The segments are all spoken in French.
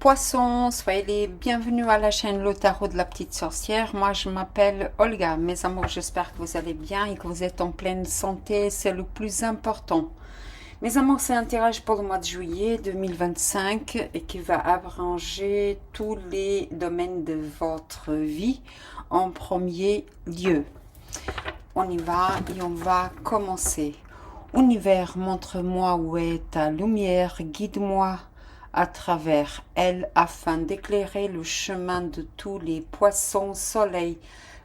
Poissons, soyez les bienvenus à la chaîne Le Tarot de la Petite Sorcière. Moi, je m'appelle Olga. Mes amours, j'espère que vous allez bien et que vous êtes en pleine santé. C'est le plus important. Mes amours, c'est un tirage pour le mois de juillet 2025 et qui va abranger tous les domaines de votre vie en premier lieu. On y va et on va commencer. Univers, montre-moi où est ta lumière, guide-moi à travers elle afin d'éclairer le chemin de tous les poissons, soleil,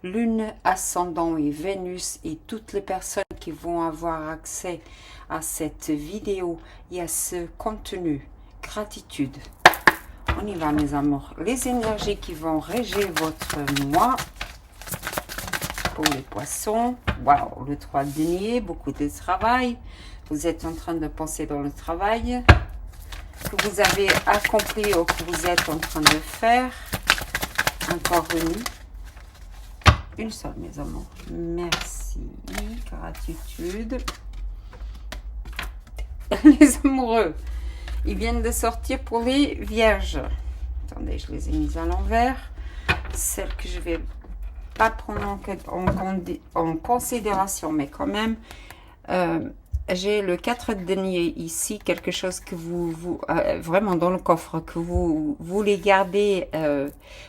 lune, ascendant et Vénus et toutes les personnes qui vont avoir accès à cette vidéo et à ce contenu. Gratitude. On y va mes amours. Les énergies qui vont régir votre mois pour les poissons. Waouh, le 3 de denier, beaucoup de travail. Vous êtes en train de penser dans le travail que vous avez accompli ou que vous êtes en train de faire. Encore une seule, mes amours. Merci, gratitude. Les amoureux, ils viennent de sortir pour les vierges. Attendez, je les ai mises à l'envers. Celles que je vais pas prendre en considération, mais quand même, j'ai le 4 de denier ici, quelque chose que vous vraiment dans le coffre, que vous voulez garder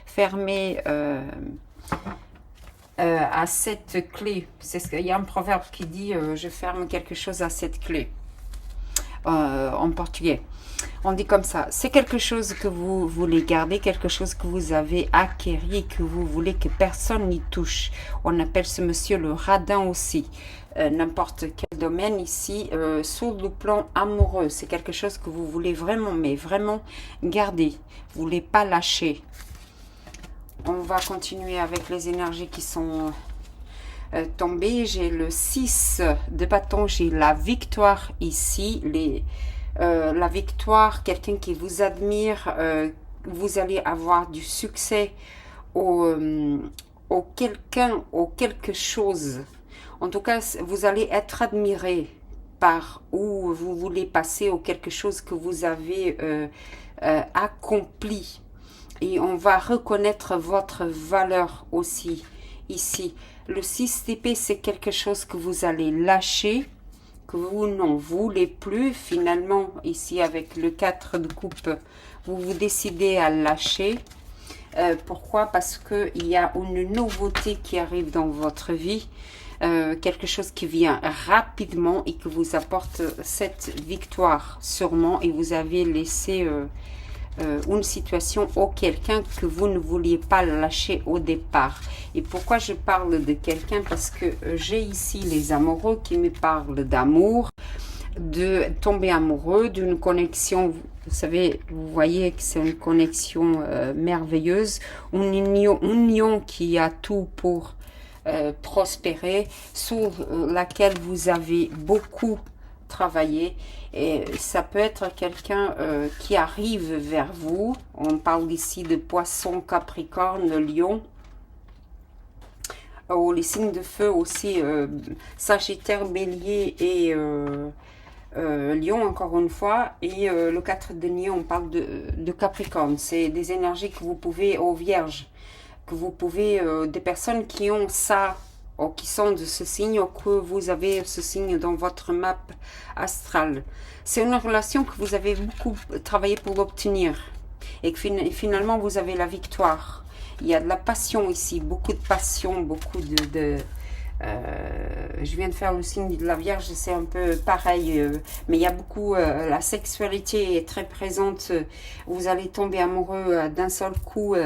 fermé à cette clé. C'est ce qu'il y a un proverbe qui dit je ferme quelque chose à cette clé en portugais. On dit comme ça, c'est quelque chose que vous voulez garder, quelque chose que vous avez acquéri, que vous voulez que personne n'y touche. On appelle ce monsieur le radin aussi. N'importe quel domaine ici, sur le plan amoureux, c'est quelque chose que vous voulez vraiment, mais vraiment garder. Vous voulez pas lâcher. On va continuer avec les énergies qui sont tombées. J'ai le 6 de bâton, j'ai la victoire ici, la victoire, quelqu'un qui vous admire, vous allez avoir du succès au quelqu'un, au quelque chose. En tout cas, vous allez être admiré par où vous voulez passer ou quelque chose que vous avez accompli. Et on va reconnaître votre valeur aussi ici. Le 6 d'épée, c'est quelque chose que vous allez lâcher, que vous n'en voulez plus. Finalement, ici avec le 4 de coupe, vous vous décidez à lâcher. Pourquoi? Parce qu'il y a une nouveauté qui arrive dans votre vie. Quelque chose qui vient rapidement et qui vous apporte cette victoire sûrement, et vous avez laissé une situation ou quelqu'un que vous ne vouliez pas lâcher au départ. Et pourquoi je parle de quelqu'un? Parce que j'ai ici les amoureux qui me parlent d'amour, de tomber amoureux, d'une connexion. Vous savez, vous voyez que c'est une connexion merveilleuse, une union qui a tout pour prospérer, sur laquelle vous avez beaucoup travaillé. Et ça peut être quelqu'un qui arrive vers vous. On parle ici de poisson, capricorne, lion, ou les signes de feu aussi, sagittaire, bélier et lion encore une fois. Et le 4 de denier, on parle de capricorne. C'est des énergies que vous pouvez, aux vierges, que vous pouvez, des personnes qui ont ça, ou qui sont de ce signe, ou que vous avez ce signe dans votre map astrale. C'est une relation que vous avez beaucoup travaillé pour l'obtenir, et que finalement vous avez la victoire. Il y a de la passion ici, beaucoup de passion, beaucoup je viens de faire le signe de la Vierge, c'est un peu pareil, mais il y a beaucoup, la sexualité est très présente, vous allez tomber amoureux d'un seul coup,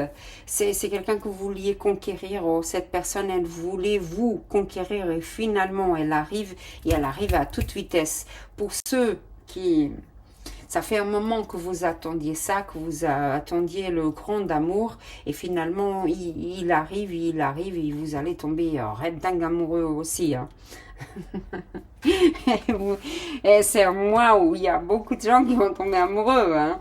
c'est quelqu'un que vous vouliez conquérir, ou cette personne, elle voulait vous conquérir, et finalement elle arrive, et elle arrive à toute vitesse. Pour ceux qui... Ça fait un moment que vous attendiez ça, que vous attendiez le grand amour, et finalement, il arrive, et vous allez tomber red dingue amoureux aussi, hein, Et c'est un mois où il y a beaucoup de gens qui vont tomber amoureux, hein.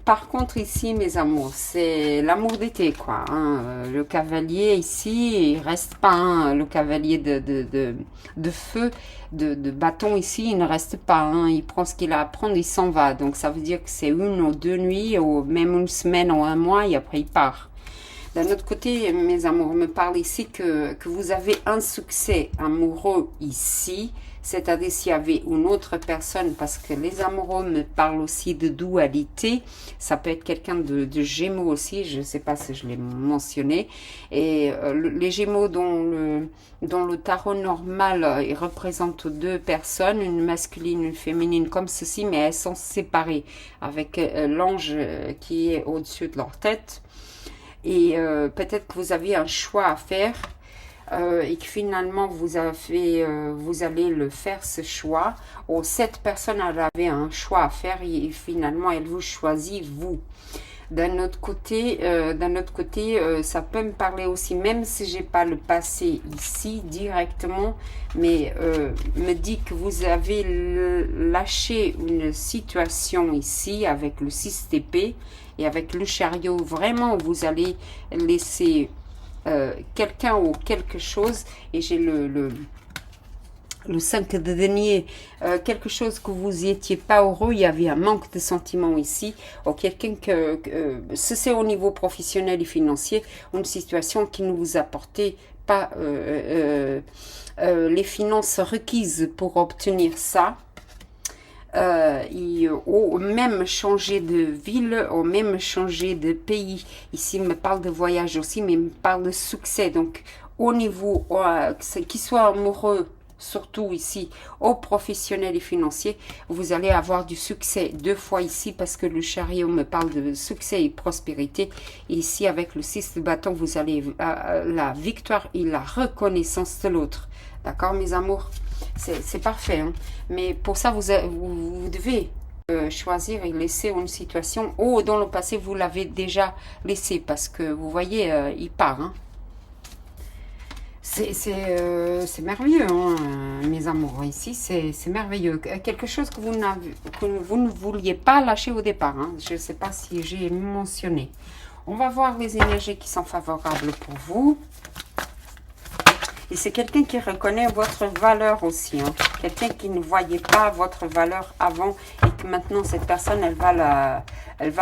Par contre, ici, mes amours, c'est l'amour d'été, quoi, hein. Le cavalier, ici, il reste pas, hein. Le cavalier de feu, de bâton, ici, il ne reste pas, hein. Il prend ce qu'il a à prendre, il s'en va. Donc, ça veut dire que c'est 1 ou 2 nuits, ou même une semaine ou un mois, et après, il part. D'un autre côté, mes amours, me parle ici que vous avez un succès amoureux ici, c'est-à-dire s'il y avait une autre personne, parce que les amoureux me parlent aussi de dualité, ça peut être quelqu'un de Gémeaux aussi, je ne sais pas si je l'ai mentionné, et les Gémeaux dont le tarot normal, il représente deux personnes, une masculine, une féminine, comme ceci, mais elles sont séparées, avec l'ange qui est au-dessus de leur tête. Et peut-être que vous avez un choix à faire et que finalement vous allez le faire, ce choix. Ou cette personne elle avait un choix à faire et finalement elle vous choisit vous. D'un autre côté, ça peut me parler aussi, même si j'ai pas le passé ici directement, mais me dit que vous avez lâché une situation ici avec le 6 d'épée et avec le chariot. Vraiment, vous allez laisser quelqu'un ou quelque chose, et j'ai le 5 de denier, quelque chose que vous n'étiez pas heureux, il y avait un manque de sentiments ici, ou quelqu'un c'est au niveau professionnel et financier, une situation qui ne vous apportait pas les finances requises pour obtenir ça. Ou même changer de ville, ou même changer de pays. Ici, il me parle de voyage aussi, mais il me parle de succès. Donc, au niveau, qu'il soit amoureux, surtout ici, au professionnel et financier, vous allez avoir du succès 2 fois ici, parce que le chariot me parle de succès et prospérité. Et ici, avec le 6 de bâton, vous allez la victoire et la reconnaissance de l'autre. D'accord, mes amours? C'est parfait, hein? Mais pour ça, vous devez choisir et laisser une situation où dans le passé, vous l'avez déjà laissé, parce que vous voyez, il part, hein? C'est merveilleux, hein, mes amours. Ici, c'est merveilleux. Quelque chose que vous ne vouliez pas lâcher au départ, hein? Je ne sais pas si j'ai mentionné. On va voir les énergies qui sont favorables pour vous. Et c'est quelqu'un qui reconnaît votre valeur aussi, hein. Quelqu'un qui ne voyait pas votre valeur avant et que maintenant cette personne, elle va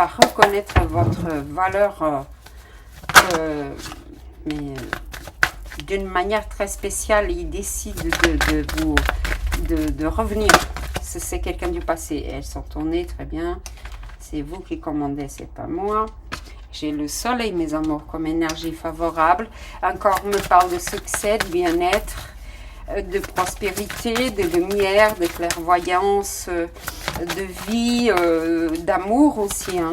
reconnaître votre valeur mais d'une manière très spéciale. Il décide de revenir. C'est quelqu'un du passé. Elles sont tournées, très bien. C'est vous qui commandez, c'est pas moi. J'ai le soleil, mes amours, comme énergie favorable. Encore, on me parle de succès, de bien-être, de prospérité, de lumière, de clairvoyance, de vie, d'amour aussi, hein,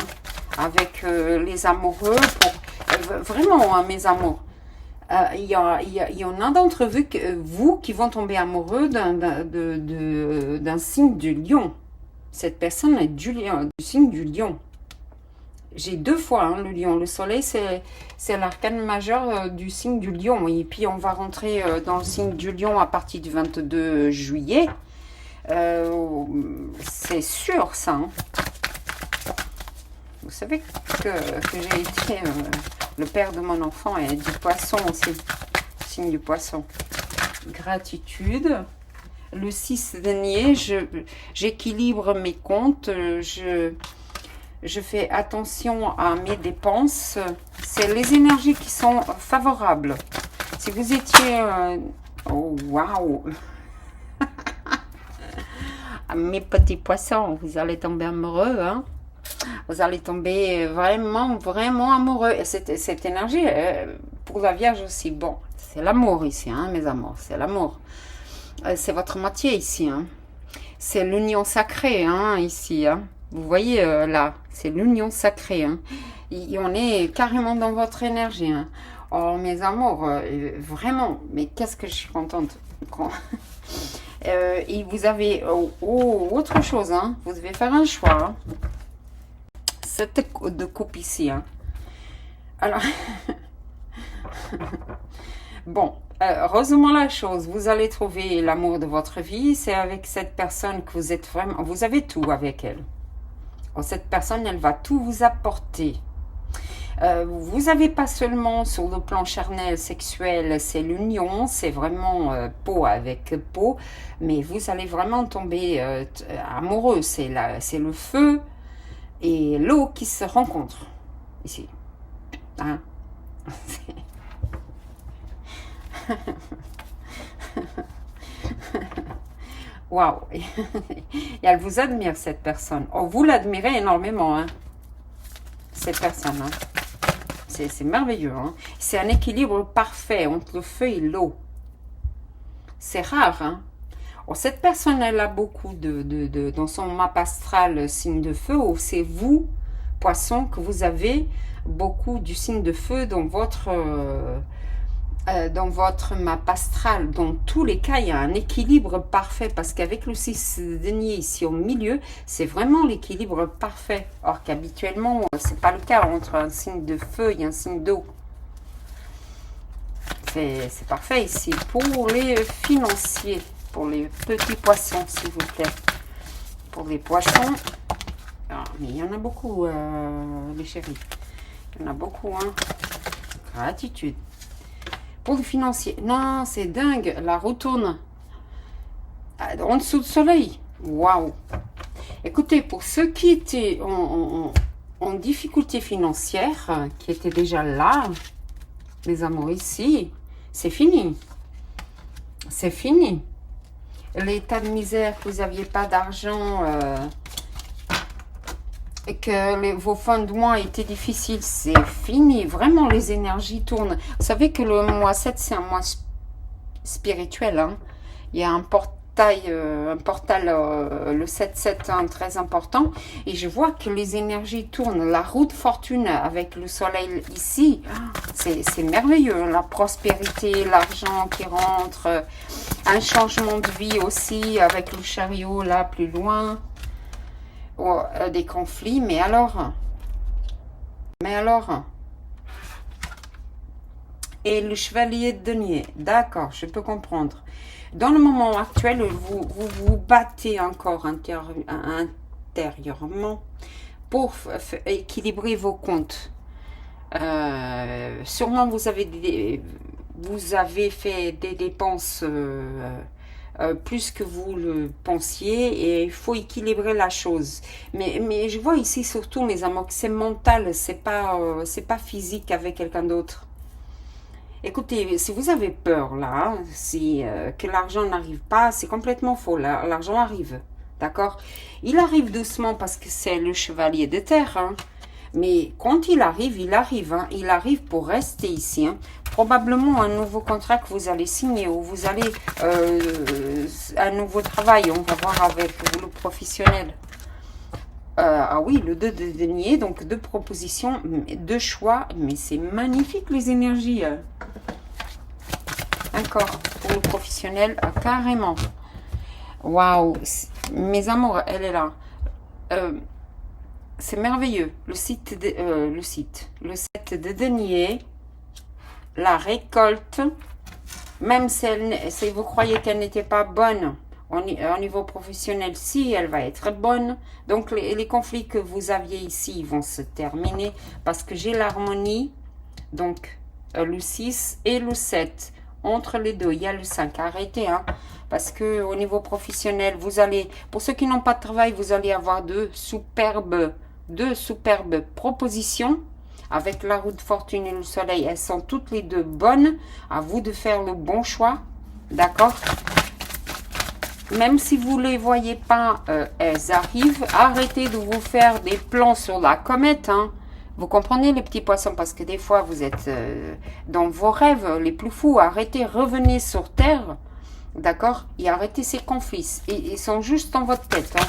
avec les amoureux. Vraiment, hein, mes amours. Il y en a d'entre vous qui vont tomber amoureux d'un signe du lion. Cette personne est du signe du lion. J'ai 2 fois, hein, le lion. Le soleil, c'est l'arcane majeur du signe du lion. Et puis, on va rentrer dans le signe du lion à partir du 22 juillet. C'est sûr, ça, hein. Vous savez que j'ai été le père de mon enfant et du poisson aussi. Signe du poisson. Gratitude. Le 6 denier, j'équilibre mes comptes. Je fais attention à mes dépenses. C'est les énergies qui sont favorables. Si vous étiez... oh, waouh! Mes petits poissons, vous allez tomber amoureux, hein? Vous allez tomber vraiment, vraiment amoureux. Et cette énergie, pour la Vierge aussi, bon, c'est l'amour ici, hein, mes amours, c'est l'amour. C'est votre moitié ici, hein. C'est l'union sacrée, hein, ici, hein. Vous voyez là, c'est l'union sacrée, hein. Et on est carrément dans votre énergie, hein. Oh, mes amours, vraiment, mais qu'est-ce que je suis contente. Et vous avez autre chose, hein. Vous devez faire un choix, hein. Cette de coupe ici, hein. Alors, bon, heureusement la chose, vous allez trouver l'amour de votre vie. C'est avec cette personne que vous êtes vraiment... Vous avez tout avec elle. Cette personne, elle va tout vous apporter. Vous n'avez pas seulement sur le plan charnel, sexuel, c'est l'union, c'est vraiment peau avec peau, mais vous allez vraiment tomber amoureux. C'est le feu et l'eau qui se rencontrent ici. Hein? Waouh! Et elle vous admire, cette personne. Oh, vous l'admirez énormément, hein, cette personne. Hein. C'est merveilleux. Hein. C'est un équilibre parfait entre le feu et l'eau. C'est rare. Hein. Oh, cette personne, elle a beaucoup dans son map astral signe de feu. Ou c'est vous, poisson, que vous avez beaucoup du signe de feu dans votre map astral. Dans tous les cas, il y a un équilibre parfait parce qu'avec le 6 de denier ici au milieu, c'est vraiment l'équilibre parfait. Or qu'habituellement, c'est pas le cas entre un signe de feu et un signe d'eau. C'est parfait ici. Pour les financiers, pour les petits poissons, s'il vous plaît. Pour les poissons, mais il y en a beaucoup, les chéris. Il y en a beaucoup, hein. Gratitude. Pour les financiers, non, c'est dingue, la roue tourne. En dessous du soleil. Waouh. Écoutez, pour ceux qui étaient en difficulté financière, qui étaient déjà là, les amours ici, c'est fini. C'est fini. L'état de misère, que vous n'aviez pas d'argent, et que vos fins de mois étaient difficiles, c'est fini. Vraiment, les énergies tournent. Vous savez que le mois 7, c'est un mois spirituel. Hein. Il y a un portail, le 7-7, hein, très important. Et je vois que les énergies tournent. La roue de fortune avec le soleil ici, c'est merveilleux. La prospérité, l'argent qui rentre, un changement de vie aussi avec le chariot là plus loin. Oh, des conflits, mais alors, et le chevalier de denier, d'accord, je peux comprendre. Dans le moment actuel, vous battez encore intérieurement pour équilibrer vos comptes. Sûrement vous avez fait des dépenses plus que vous le pensiez et il faut équilibrer la chose. Mais je vois ici surtout, mes amours, que c'est mental, c'est pas physique avec quelqu'un d'autre. Écoutez, si vous avez peur là, que l'argent n'arrive pas, c'est complètement faux. L'argent arrive, d'accord? Il arrive doucement parce que c'est le chevalier de terre, hein. Mais quand il arrive, hein. Il arrive pour rester ici, hein. Probablement un nouveau contrat que vous allez signer ou vous allez un nouveau travail. On va voir avec le professionnel. Ah oui, le 2 de denier, donc 2 propositions, 2 choix, mais c'est magnifique les énergies. D'accord, pour le professionnel, carrément. Waouh, mes amours, elle est là. C'est merveilleux. Le 7 de denier, la récolte, même si vous croyez qu'elle n'était pas bonne au niveau professionnel, si elle va être bonne. Donc les conflits que vous aviez ici vont se terminer parce que j'ai l'harmonie. Donc le 6 et le 7. Entre les deux, il y a le 5. Arrêtez, hein, parce que au niveau professionnel, vous allez, pour ceux qui n'ont pas de travail, vous allez avoir deux superbes propositions avec la roue de fortune et le soleil. Elles sont toutes les deux bonnes. À vous de faire le bon choix, d'accord? Même si vous ne les voyez pas, elles arrivent. Arrêtez de vous faire des plans sur la comète, hein. Vous comprenez les petits poissons, parce que des fois vous êtes dans vos rêves les plus fous. Arrêtez, revenez sur terre, d'accord? Et arrêtez ces conflits. Ils sont juste dans votre tête, hein.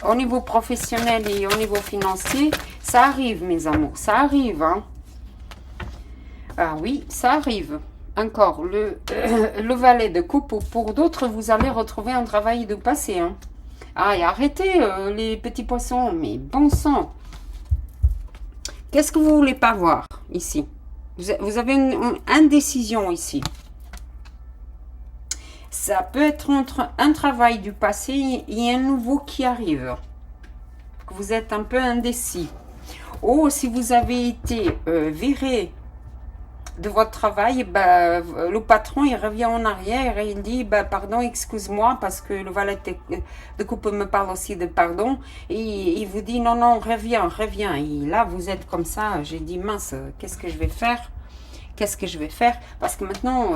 Au niveau professionnel et au niveau financier, ça arrive, mes amours, ça arrive, hein. Ah oui, ça arrive. Encore, le valet de coupe, ou pour d'autres, vous allez retrouver un travail de passé, hein. Ah, et arrêtez les petits poissons, mais bon sang. Qu'est-ce que vous voulez pas voir ici? Vous avez une indécision ici. Ça peut être entre un travail du passé et un nouveau qui arrive. Vous êtes un peu indécis. Ou si vous avez été viré de votre travail, bah, le patron il revient en arrière et il dit bah, pardon, excuse-moi, parce que le valet de coupe me parle aussi de pardon, et il vous dit non, non, reviens, reviens. Et là, vous êtes comme ça. J'ai dit mince, qu'est-ce que je vais faire? Qu'est-ce que je vais faire? Parce que maintenant,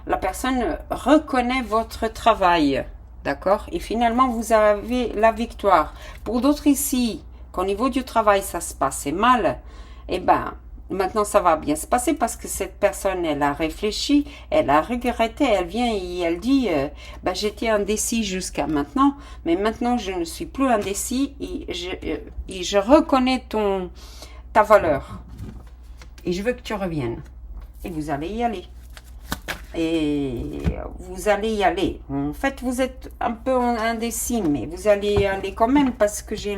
la personne reconnaît votre travail. D'accord? Et finalement, vous avez la victoire. Pour d'autres ici, qu'au niveau du travail, ça se passait mal, eh ben, maintenant, ça va bien se passer parce que cette personne, elle a réfléchi, elle a regretté, elle vient et elle dit, ben, j'étais indécis jusqu'à maintenant, mais maintenant, je ne suis plus indécis et je reconnais ta valeur. Et je veux que tu reviennes. Et vous allez y aller. Et vous allez y aller. En fait, vous êtes un peu indécis, mais vous allez y aller quand même parce que j'ai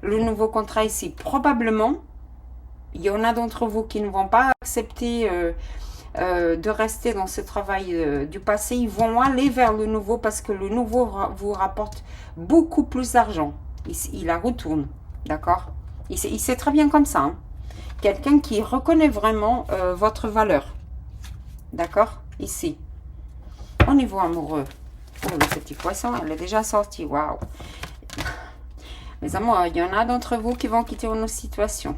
le nouveau contrat ici. Probablement, il y en a d'entre vous qui ne vont pas accepter de rester dans ce travail du passé. Ils vont aller vers le nouveau parce que le nouveau vous rapporte beaucoup plus d'argent. Il la retourne, d'accord? Il sait très bien comme ça. Hein. Quelqu'un qui reconnaît vraiment votre valeur. D'accord? Ici. Au niveau amoureux. Oh, le petit poisson, elle est déjà sortie. Waouh! Mes amours, il y en a d'entre vous qui vont quitter une situation.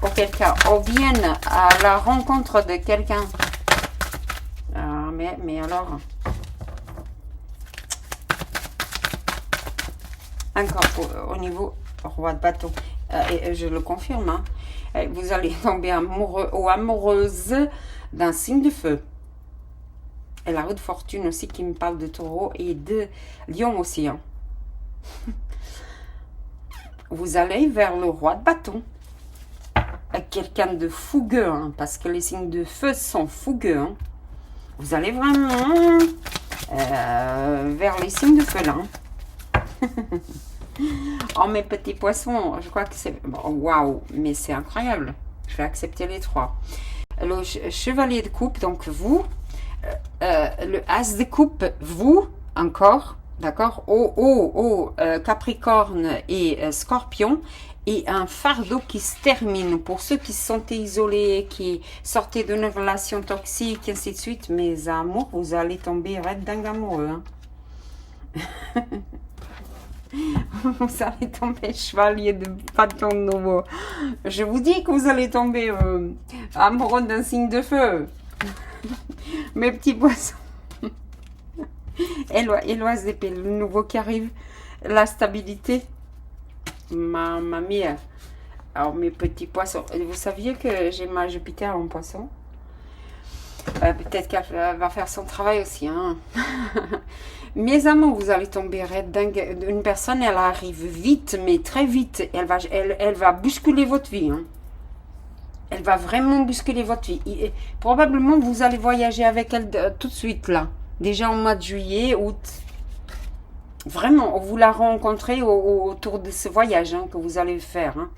Pour quelqu'un. On vienne à la rencontre de quelqu'un. Ah, mais alors... Encore au niveau roi de bateau. Et je le confirme. Hein. Vous allez tomber amoureux ou amoureuse d'un signe de feu. Et la roue de fortune aussi qui me parle de taureau et de lion aussi. Hein. Vous allez vers le roi de bâton. Quelqu'un de fougueux, hein, parce que les signes de feu sont fougueux. Hein. Vous allez vraiment vers les signes de feu là. Hein. Oh mes petits poissons, je crois que c'est... Waouh, mais c'est incroyable. Je vais accepter les trois. Le chevalier de coupe, donc vous. Le as de coupe, vous, encore. D'accord? Capricorne et Scorpion. Et un fardeau qui se termine. Pour ceux qui se sentaient isolés, qui sortaient d'une relation toxique, ainsi de suite. Mes amours, vous allez tomber red dingue amoureux. Hein. Vous allez tomber chevalier de bâton nouveau. Je vous dis que vous allez tomber amoureux d'un signe de feu. Mes petits poissons. Éloise d'épée, le nouveau qui arrive. La stabilité. Mamma mia. Alors mes petits poissons. Vous saviez que j'ai ma Jupiter en poisson? Peut-être qu'elle va faire son travail aussi. Hein. Mes amours, vous allez tomber raide dingue. Une personne, elle arrive vite, mais très vite. Elle va bousculer votre vie. Hein. Elle va vraiment bousculer votre vie. Et probablement, vous allez voyager avec elle tout de suite, là. Déjà en mois de juillet, août. Vraiment, vous la rencontrez autour de ce voyage hein, que vous allez faire. Hein.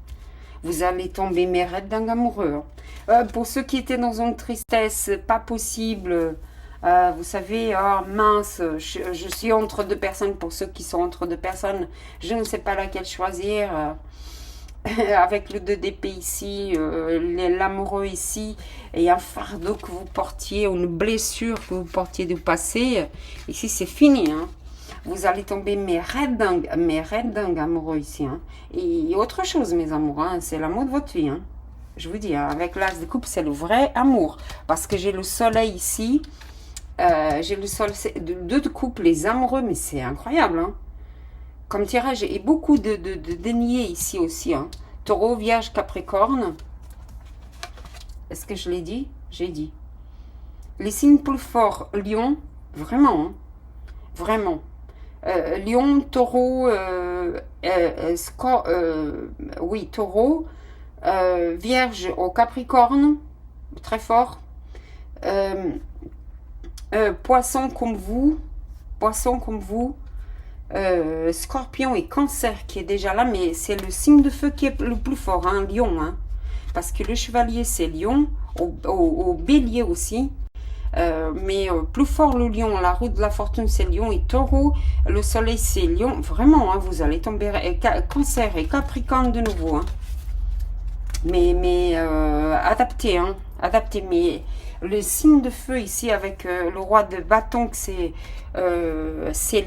Vous allez tomber mais raide dingue amoureux. Hein. Pour ceux qui étaient dans une tristesse, pas possible... vous savez, oh mince, je suis entre deux personnes. Pour ceux qui sont entre deux personnes, je ne sais pas laquelle choisir. Avec le 2 d'épée ici, l'amoureux ici, et un fardeau que vous portiez, une blessure que vous portiez du passé. Ici, c'est fini. Hein. Vous allez tomber mais raide dingue amoureux ici. Hein. Et autre chose, mes amours, hein, c'est l'amour de votre vie. Hein. Je vous dis, hein, avec l'as de coupe, c'est le vrai amour. Parce que j'ai le soleil ici. J'ai le sol de couple, les amoureux, mais c'est incroyable. Hein. Comme tirage, et beaucoup de déniés ici aussi. Hein. Taureau, Vierge, Capricorne. Est-ce que je l'ai dit? J'ai dit. Les signes plus forts, Lion, vraiment. Hein. Vraiment. Lion, Taureau, oui, Taureau, Vierge au Capricorne, très fort. Poisson comme vous, Scorpion et Cancer qui est déjà là, mais c'est le signe de feu qui est le plus fort, hein, Lion. Hein. parce que le chevalier, c'est lion, au bélier aussi. Mais plus fort le lion, la roue de la fortune c'est lion et taureau, le soleil c'est lion, vraiment, hein, vous allez tomber, cancer et capricorne de nouveau, hein. Mais adapté, hein, adapté, mais le signe de feu ici avec le roi de bâton, c'est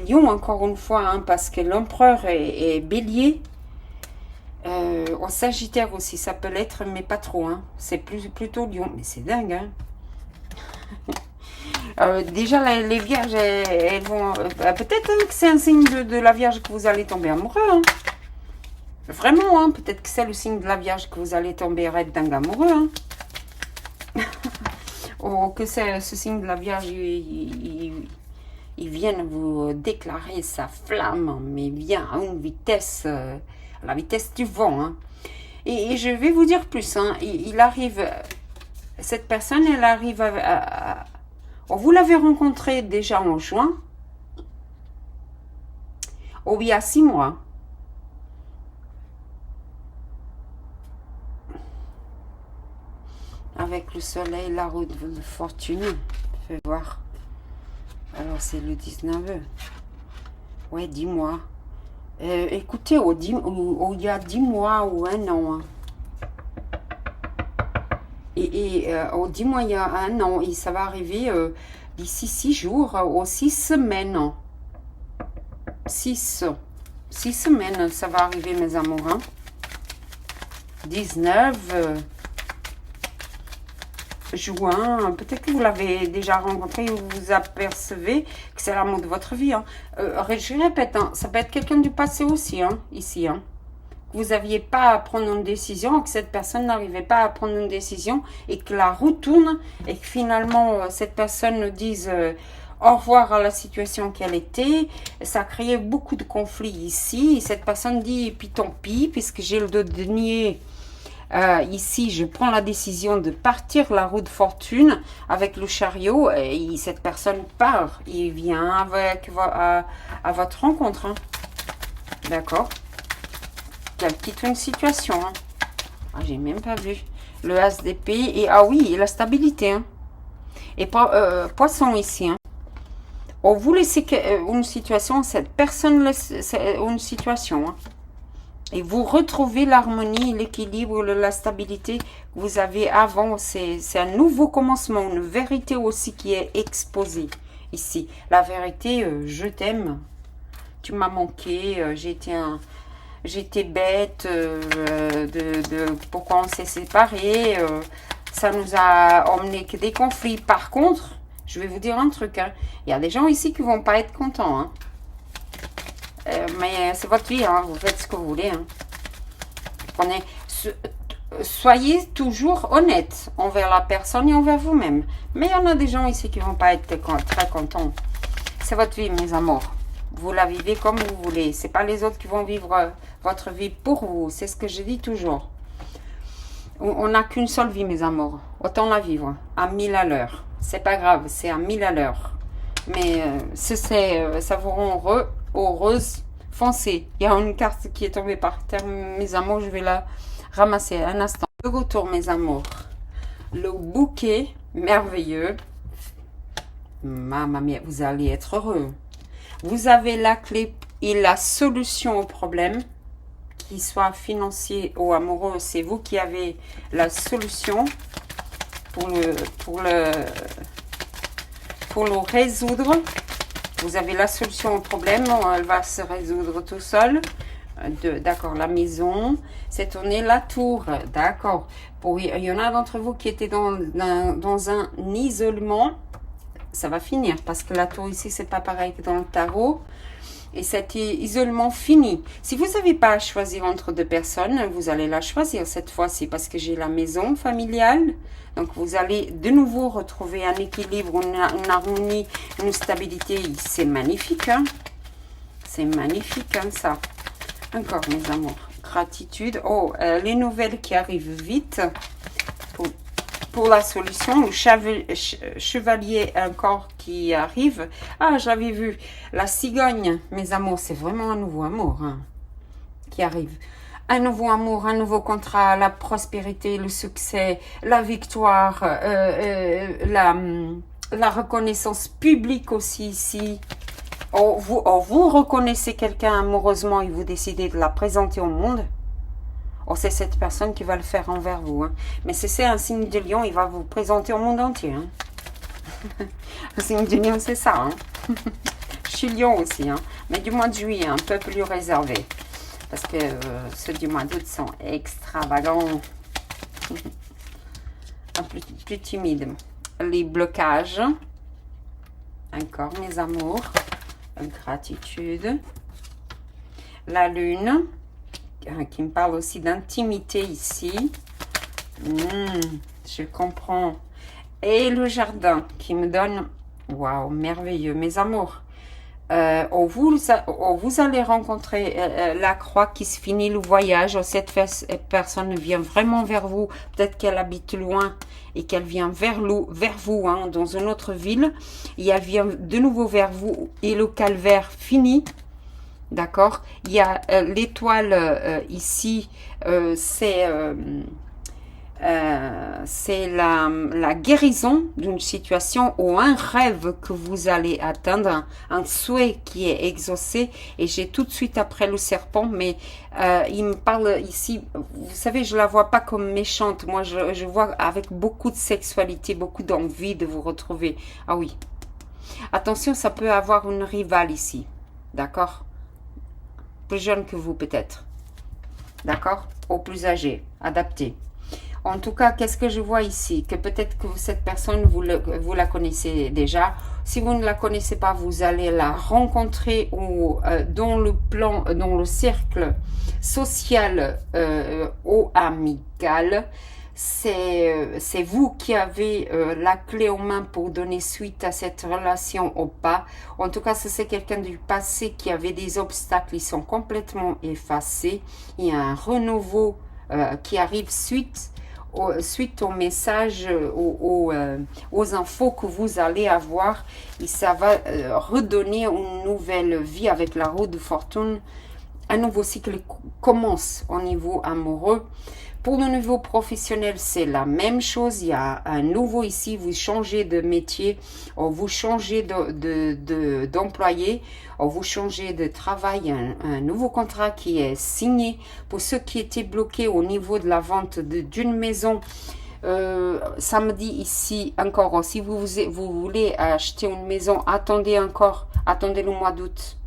lion encore une fois, hein, parce que l'empereur est bélier, en sagittaire aussi ça peut l'être, mais pas trop, hein, c'est plutôt lion, mais c'est dingue, hein. Déjà, les vierges, elles vont... peut-être que c'est un signe de la vierge que vous allez tomber amoureux. Hein. Vraiment, hein, peut-être que c'est le signe de la vierge que vous allez tomber raide dingue amoureux. Hein. Ou que c'est ce signe de la vierge, il vient vous déclarer sa flamme, mais vient à une vitesse, la vitesse du vent. Hein. Et je vais vous dire plus, hein, il arrive... Cette personne, elle arrive vous l'avez rencontré déjà en juin. Oh, il y a 6 mois. Avec le soleil, la roue de fortune. Fais voir. Alors, c'est le 19. Ouais, 10 mois. Écoutez, il y a 10 mois ou un an. Hein. Et 10 mois, il y a un an, et ça va arriver d'ici 6 jours ou 6 semaines. 6 semaines, ça va arriver, mes amours. Hein. 19 juin, peut-être que vous l'avez déjà rencontré ou vous apercevez que c'est l'amour de votre vie. Hein. Je répète, hein, ça peut être quelqu'un du passé aussi, hein, ici. Hein. Vous n'aviez pas à prendre une décision, que cette personne n'arrivait pas à prendre une décision et que la roue tourne et que finalement cette personne dise au revoir à la situation qu'elle était. Ça a créé beaucoup de conflits ici. Et cette personne dit, et puis tant pis, puisque j'ai le denier ici, je prends la décision de partir la roue de fortune avec le chariot. Et cette personne part, il vient avec à votre rencontre. Hein. D'accord? Quelle petite une situation. Hein. Ah, j'ai même pas vu. Le as d'épée et ah oui, et la stabilité. Hein. Et poisson ici. Hein. On vous laissez une situation, cette personne laisse une situation. Hein. Et vous retrouvez l'harmonie, l'équilibre, la stabilité que vous avez avant. C'est un nouveau commencement, une vérité aussi qui est exposée ici. La vérité, je t'aime. Tu m'as manqué, j'étais bête pourquoi on s'est séparés. Ça nous a emmené que des conflits. Par contre, je vais vous dire un truc. Hein. Il y a des gens ici qui ne vont pas être contents. Hein. Mais c'est votre vie. Hein. Vous faites ce que vous voulez. Hein. Soyez toujours honnête envers la personne et envers vous-même. Mais il y en a des gens ici qui ne vont pas être très contents. C'est votre vie, mes amours. Vous la vivez comme vous voulez. C'est pas les autres qui vont vivre votre vie pour vous. C'est ce que je dis toujours. On n'a qu'une seule vie, mes amours. Autant la vivre à 1000 à l'heure. C'est pas grave, c'est à 1000 à l'heure. Mais ça vous rend heureuse. Foncez. Il y a une carte qui est tombée par terre, mes amours. Je vais la ramasser un instant. De retour, mes amours. Le bouquet merveilleux. Maman mia, vous allez être heureux. Vous avez la clé et la solution au problème, qu'il soit financier ou amoureux, c'est vous qui avez la solution pour le résoudre. Vous avez la solution au problème, elle va se résoudre tout seul. D'accord, la maison, c'est tourné la tour, d'accord. Il y en a d'entre vous qui étaient dans un isolement. Ça va finir parce que la tour ici, c'est pas pareil que dans le tarot. Et cet isolement fini. Si vous n'avez pas à choisir entre deux personnes, vous allez la choisir cette fois-ci parce que j'ai la maison familiale. Donc, vous allez de nouveau retrouver un équilibre, une harmonie, une stabilité. C'est magnifique, hein? C'est magnifique, hein, ça. Encore, mes amours. Gratitude. Oh, les nouvelles qui arrivent vite. Pour la solution, le chevalier encore qui arrive. Ah, j'avais vu la cigogne, mes amours, c'est vraiment un nouveau amour hein, qui arrive. un nouveau amour, un nouveau contrat, la prospérité, le succès, la victoire, la reconnaissance publique aussi ici. Vous reconnaissez quelqu'un amoureusement et vous décidez de la présenter au monde. C'est cette personne qui va le faire envers vous. Hein. Mais si c'est un signe de lion, il va vous présenter au monde entier. Hein. Le signe de lion, c'est ça. Hein. Je suis lion aussi. Hein. Mais du mois de juillet, un peu plus réservé. Parce que ceux du mois d'août sont extravagants. plus timides. Les blocages. Encore, mes amours. Gratitude. La lune. Qui me parle aussi d'intimité ici. Je comprends. Et le jardin qui me donne... Waouh, merveilleux, mes amours. Vous allez rencontrer la croix qui se finit le voyage. Cette personne vient vraiment vers vous. Peut-être qu'elle habite loin et qu'elle vient vers vous, hein, dans une autre ville. Et elle vient de nouveau vers vous et le calvaire finit. D'accord? Il y a l'étoile ici, c'est la guérison d'une situation ou un rêve que vous allez atteindre, un souhait qui est exaucé. Et j'ai tout de suite après le serpent, mais il me parle ici, vous savez, je la vois pas comme méchante. Moi, je vois avec beaucoup de sexualité, beaucoup d'envie de vous retrouver. Ah oui. Attention, ça peut avoir une rivale ici. D'accord? Plus jeune que vous peut-être, d'accord, ou plus âgé, adapté. En tout cas, qu'est-ce que je vois ici? Que peut-être que cette personne, vous la connaissez déjà. Si vous ne la connaissez pas, vous allez la rencontrer dans le cercle social ou amical. C'est vous qui avez la clé en main pour donner suite à cette relation ou pas. En tout cas, c'est quelqu'un du passé qui avait des obstacles. Ils sont complètement effacés. Il y a un renouveau qui arrive suite au message, aux infos que vous allez avoir. Et ça va redonner une nouvelle vie avec la roue de fortune. Un nouveau cycle commence au niveau amoureux. Pour le niveau professionnel, c'est la même chose. Il y a un nouveau ici. Vous changez de métier, ou vous changez d'employé, ou vous changez de travail. Un nouveau contrat qui est signé. Pour ceux qui étaient bloqués au niveau de la vente d'une maison, ça me dit ici encore, si vous voulez acheter une maison, attendez le mois d'août.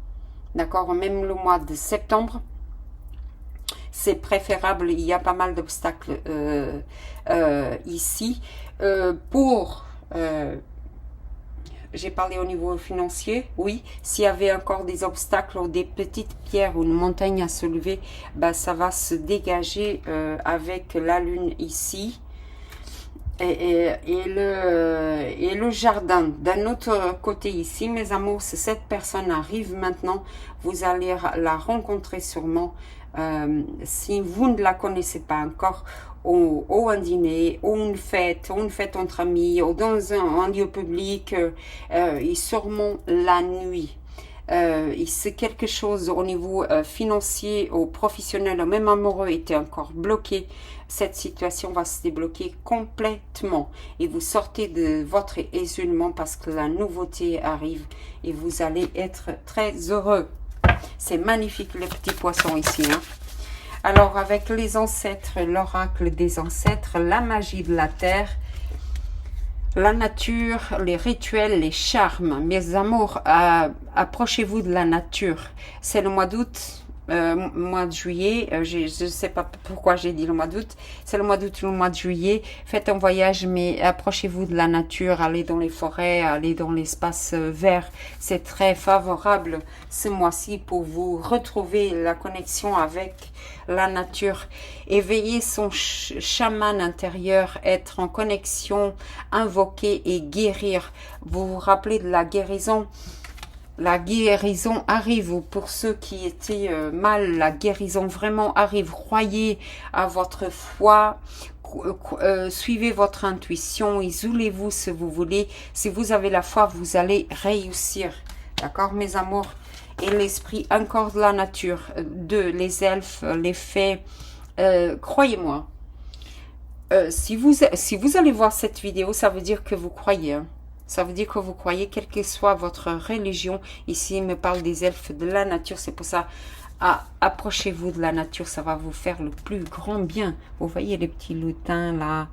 D'accord, même le mois de septembre. C'est préférable, il y a pas mal d'obstacles ici. J'ai parlé au niveau financier, oui. S'il y avait encore des obstacles ou des petites pierres ou une montagne à soulever, bah, ça va se dégager avec la lune ici. Et le jardin. D'un autre côté ici, mes amours, si cette personne arrive maintenant, vous allez la rencontrer sûrement. Si vous ne la connaissez pas encore, ou un dîner, ou une fête entre amis, ou dans un lieu public, et sûrement la nuit. C'est quelque chose au niveau financier ou professionnel, ou même amoureux, était encore bloqué. Cette situation va se débloquer complètement et vous sortez de votre isolement parce que la nouveauté arrive et vous allez être très heureux. C'est magnifique les petits poissons ici. Hein. Alors avec les ancêtres, l'oracle des ancêtres, la magie de la terre, la nature, les rituels, les charmes. Mes amours, approchez-vous de la nature. C'est le mois d'août. Mois de juillet, je ne sais pas pourquoi j'ai dit le mois d'août, c'est le mois d'août ou le mois de juillet. Faites un voyage, mais approchez-vous de la nature, allez dans les forêts, allez dans l'espace vert. C'est très favorable ce mois-ci pour vous retrouver la connexion avec la nature. Éveiller son chaman intérieur, être en connexion, invoquer et guérir. Vous vous rappelez de la guérison? La guérison arrive pour ceux qui étaient mal. La guérison vraiment arrive. Croyez à votre foi. Suivez votre intuition. Isolez-vous si vous voulez. Si vous avez la foi, vous allez réussir. D'accord, mes amours? et l'esprit encore de la nature. 2, les elfes, les fées. Croyez-moi, si vous allez voir cette vidéo, ça veut dire que vous croyez. Hein. Ça veut dire que vous croyez, quelle que soit votre religion. Ici, il me parle des elfes de la nature. C'est pour ça, approchez-vous de la nature. Ça va vous faire le plus grand bien. Vous voyez les petits lutins là.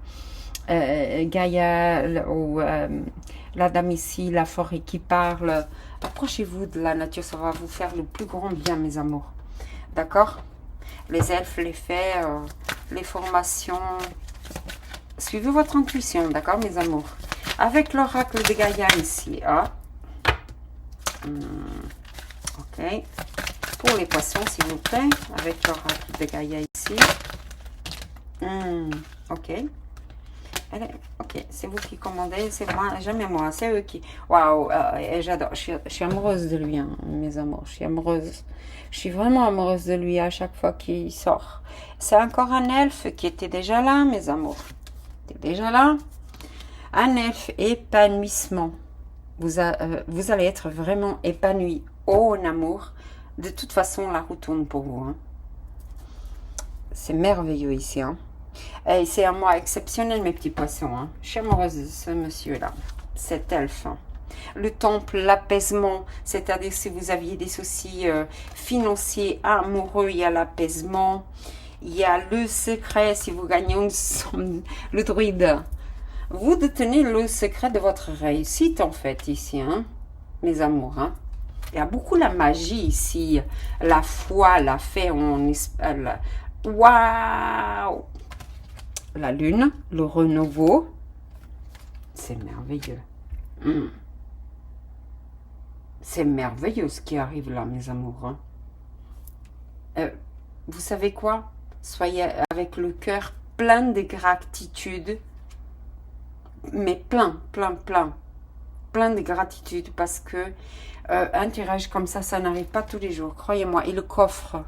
Gaïa, ou la dame ici, la forêt qui parle. Approchez-vous de la nature. Ça va vous faire le plus grand bien, mes amours. D'accord? Les elfes, les fées, les formations. Suivez votre intuition, d'accord, mes amours? Avec l'oracle de Gaïa ici. Ah. Ok. Pour les poissons, s'il vous plaît. Avec l'oracle de Gaïa ici. Ok. Ok, c'est vous qui commandez, c'est moi, jamais moi, c'est eux qui... Waouh, j'adore, je suis amoureuse de lui, hein, mes amours, je suis amoureuse. Je suis vraiment amoureuse de lui à chaque fois qu'il sort. C'est encore un elfe qui était déjà là, mes amours. Il était déjà là. Un elfe épanouissement. Vous allez être vraiment épanoui en amour. De toute façon, la roue tourne pour vous. Hein. C'est merveilleux ici, hein. Et c'est un mois exceptionnel, mes petits poissons. Hein. Je suis amoureuse de ce monsieur-là, cet elfe. Hein. Le temple, l'apaisement, c'est-à-dire si vous aviez des soucis financiers, amoureux, il y a l'apaisement. Il y a le secret, si vous gagnez le druide. Vous détenez le secret de votre réussite, en fait, ici, hein, mes amours. Hein. Il y a beaucoup la magie ici, la foi, la fée, waouh! La lune, le renouveau, c'est merveilleux. C'est merveilleux ce qui arrive là, mes amours. Hein. Vous savez quoi? Soyez avec le cœur plein de gratitude, mais plein de gratitude parce que un tirage comme ça n'arrive pas tous les jours, croyez-moi. Et le coffre.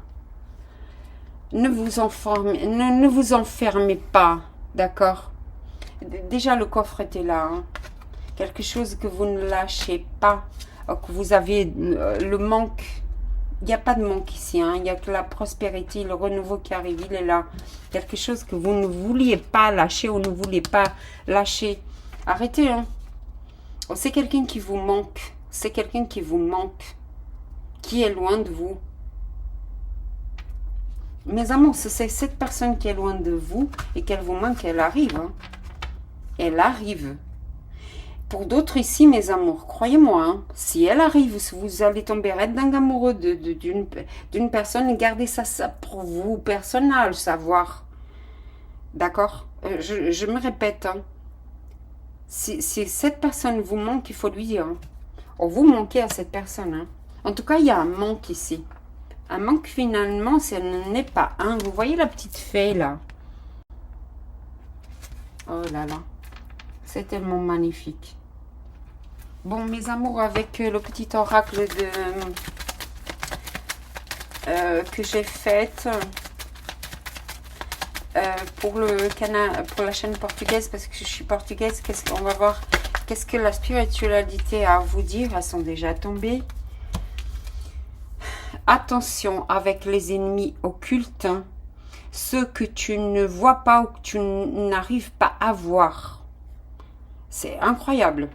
Ne vous enfermez pas, d'accord? Déjà, le coffre était là. Hein. Quelque chose que vous ne lâchez pas, que vous avez le manque. Il n'y a pas de manque ici. Hein. Il n'y a que la prospérité, le renouveau qui arrive, il est là. Quelque chose que vous ne vouliez pas lâcher ou ne voulez pas lâcher. Arrêtez. Hein. C'est quelqu'un qui vous manque. C'est quelqu'un qui vous manque. Qui est loin de vous. Mes amours, c'est cette personne qui est loin de vous et qu'elle vous manque, elle arrive. Hein. Elle arrive. Pour d'autres ici, mes amours, croyez-moi, hein, si elle arrive, si vous allez tomber raide d'un amoureux d'une personne, gardez ça pour vous, personnel, savoir. D'accord? Je me répète. Hein. Si cette personne vous manque, il faut lui dire. Hein. Ou vous manquez à cette personne. Hein. En tout cas, il y a un manque ici. Un manque finalement, ce n'est pas un. Vous voyez la petite fée là? Oh là là. C'est tellement magnifique. Bon, mes amours, avec le petit oracle que j'ai fait pour la chaîne portugaise, parce que je suis portugaise, on va voir qu'est-ce que la spiritualité a à vous dire. Elles sont déjà tombées. Attention avec les ennemis occultes, hein, ceux que tu ne vois pas ou que tu n'arrives pas à voir. C'est incroyable.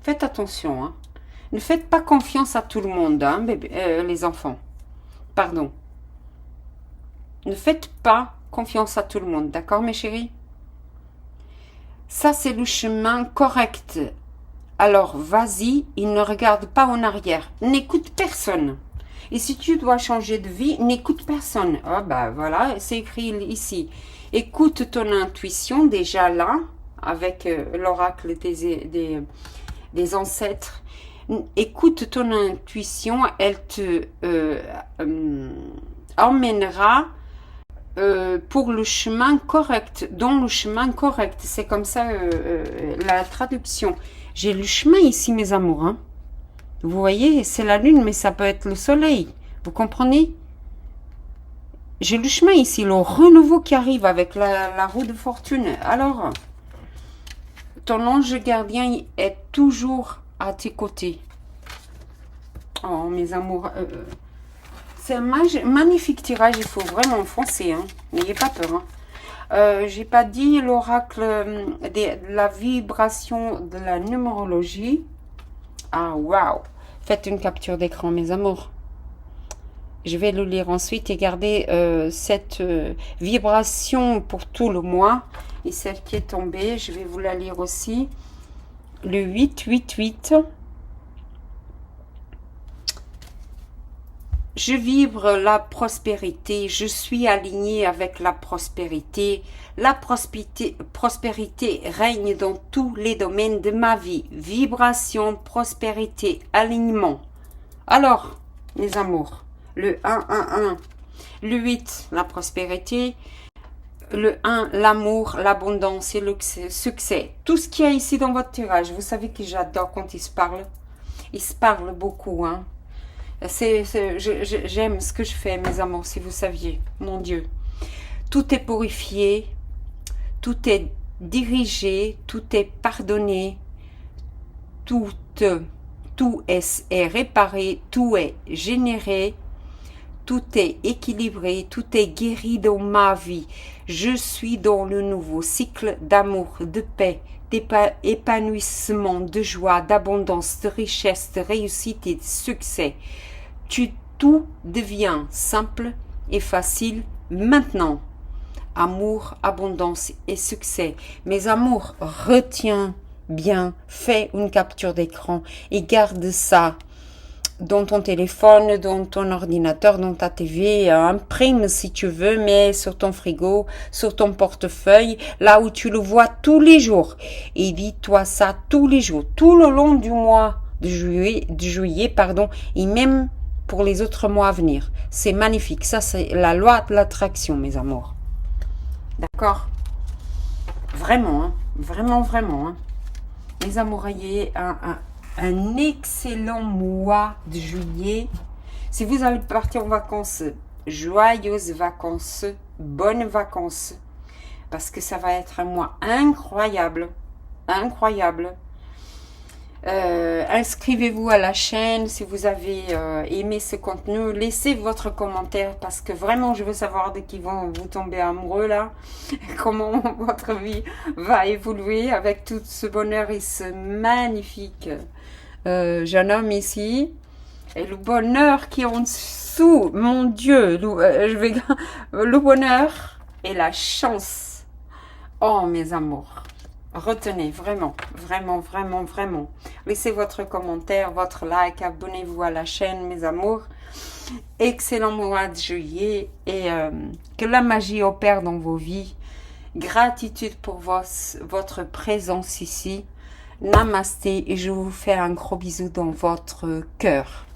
Faites attention. Hein. Ne faites pas confiance à tout le monde, hein, les enfants. Pardon. Ne faites pas confiance à tout le monde, d'accord, mes chéris? Ça, c'est le chemin correct. Alors, vas-y, il ne regarde pas en arrière. N'écoute personne. Et si tu dois changer de vie, n'écoute personne. Ah bah voilà, c'est écrit ici. Écoute ton intuition déjà là, avec l'oracle des ancêtres. Écoute ton intuition, elle te emmènera pour le chemin correct, dans le chemin correct. C'est comme ça la traduction. J'ai le chemin ici, mes amours. Hein. Vous voyez, c'est la lune, mais ça peut être le soleil. Vous comprenez? J'ai le chemin ici, le renouveau qui arrive avec la roue de fortune. Alors, ton ange gardien est toujours à tes côtés. Oh, mes amours. C'est un magnifique tirage. Il faut vraiment foncer. Hein. N'ayez pas peur. Hein. J'ai pas dit l'oracle de la vibration de la numérologie. Ah, waouh. Faites une capture d'écran, mes amours. Je vais le lire ensuite et garder cette vibration pour tout le mois. Et celle qui est tombée, je vais vous la lire aussi. Le 888. Je vibre la prospérité, je suis aligné avec la prospérité. La prospérité règne dans tous les domaines de ma vie. Vibration, prospérité, alignement. Alors, mes amours, le 111, le 8, la prospérité, le 1, l'amour, l'abondance et le succès. Tout ce qu'il y a ici dans votre tirage, vous savez que j'adore quand ils se parlent. Ils se parlent beaucoup, hein. J'aime ce que je fais, mes amours, si vous saviez, mon Dieu. Tout est purifié, tout est dirigé, tout est pardonné, tout est réparé, tout est généré, tout est équilibré, tout est guéri dans ma vie. Je suis dans le nouveau cycle d'amour, de paix, d'épanouissement, de joie, d'abondance, de richesse, de réussite et de succès. Tout devient simple et facile maintenant. Amour, abondance et succès. Mes amours, retiens bien, fais une capture d'écran et garde ça dans ton téléphone, dans ton ordinateur, dans ta TV, imprime si tu veux, mais sur ton frigo, sur ton portefeuille, là où tu le vois tous les jours. Et dis-toi ça tous les jours, tout le long du mois de juillet, et même pour les autres mois à venir. C'est magnifique. Ça, c'est la loi de l'attraction, mes amours. D'accord? Vraiment, hein? Vraiment, vraiment. Hein? Mes amours, ayez un excellent mois de juillet. Si vous allez partir en vacances, joyeuses vacances, bonnes vacances. Parce que ça va être un mois incroyable. Incroyable. Inscrivez-vous à la chaîne si vous avez aimé ce contenu. Laissez votre commentaire parce que vraiment je veux savoir de qui vont vous tomber amoureux là. Comment votre vie va évoluer avec tout ce bonheur et ce magnifique jeune homme ici. Et le bonheur qui est en dessous, mon Dieu, le bonheur et la chance. Oh mes amours. Retenez, vraiment, vraiment, vraiment, vraiment. Laissez votre commentaire, votre like, abonnez-vous à la chaîne, mes amours. Excellent mois de juillet et que la magie opère dans vos vies. Gratitude pour votre présence ici. Namasté et je vous fais un gros bisou dans votre cœur.